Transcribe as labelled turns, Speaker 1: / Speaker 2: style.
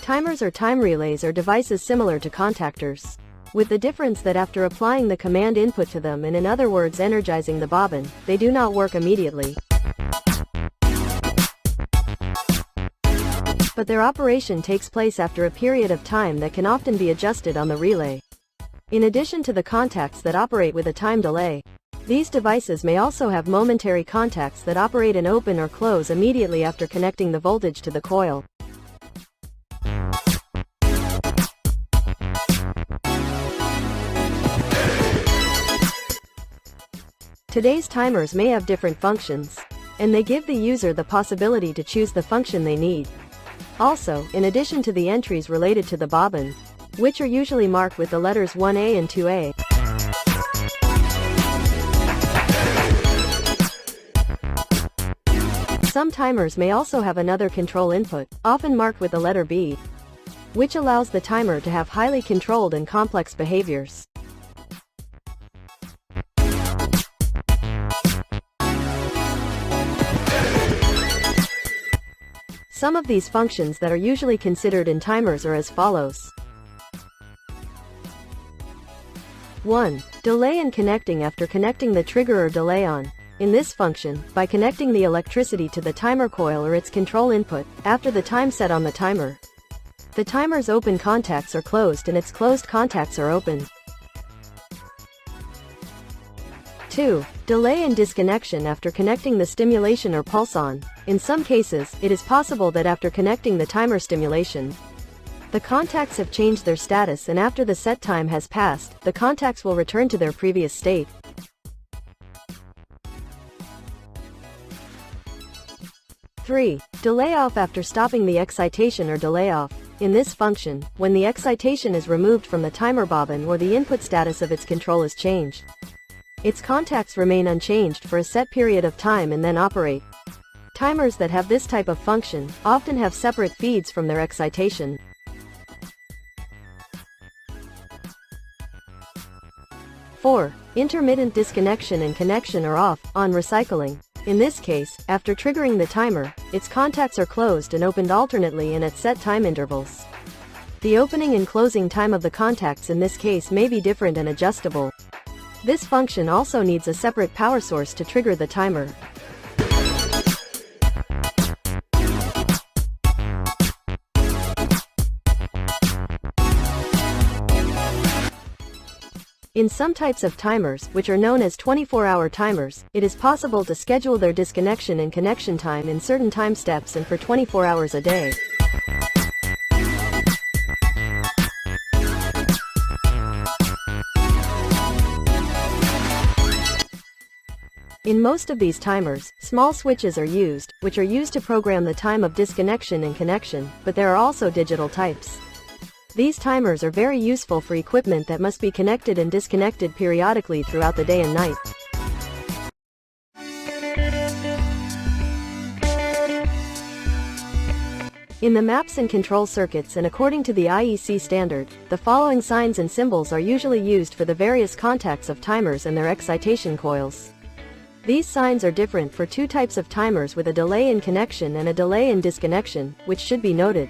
Speaker 1: Timers or time relays are devices similar to contactors, with the difference that after applying the command input to them, and in other words energizing the bobbin, they do not work immediately, but their operation takes place after a period of time that can often be adjusted on the relay. In addition to the contacts that operate with a time delay, these devices may also have momentary contacts that operate and open or close immediately after connecting the voltage to the coil. Today's timers may have different functions, and they give the user the possibility to choose the function they need. Also, in addition to the entries related to the bobbin, which are usually marked with the letters 1A and 2A, some timers may also have another control input, often marked with the letter B, which allows the timer to have highly controlled and complex behaviors. Some of these functions that are usually considered in timers are as follows. 1. Delay in connecting after connecting the trigger or delay on. In this function, by connecting the electricity to the timer coil or its control input, after the time set on the timer, the timer's open contacts are closed and its closed contacts are open. 2. Delay in disconnection after connecting the stimulation or pulse on. In some cases, it is possible that after connecting the timer stimulation, the contacts have changed their status, and after the set time has passed, the contacts will return to their previous state. 3. Delay off after stopping the excitation or delay off. In this function, when the excitation is removed from the timer bobbin or the input status of its control is changed, its contacts remain unchanged for a set period of time and then operate. Timers that have this type of function often have separate feeds from their excitation. 4. Intermittent disconnection and connection or off-on recycling. In this case, after triggering the timer, its contacts are closed and opened alternately and at set time intervals. The opening and closing time of the contacts in this case may be different and adjustable. This function also needs a separate power source to trigger the timer. In some types of timers, which are known as 24-hour timers, it is possible to schedule their disconnection and connection time in certain time steps and for 24 hours a day. In most of these timers, small switches are used, which are used to program the time of disconnection and connection, but there are also digital types. These timers are very useful for equipment that must be connected and disconnected periodically throughout the day and night. In the maps and control circuits and according to the IEC standard, the following signs and symbols are usually used for the various contacts of timers and their excitation coils. These signs are different for two types of timers with a delay in connection and a delay in disconnection, which should be noted.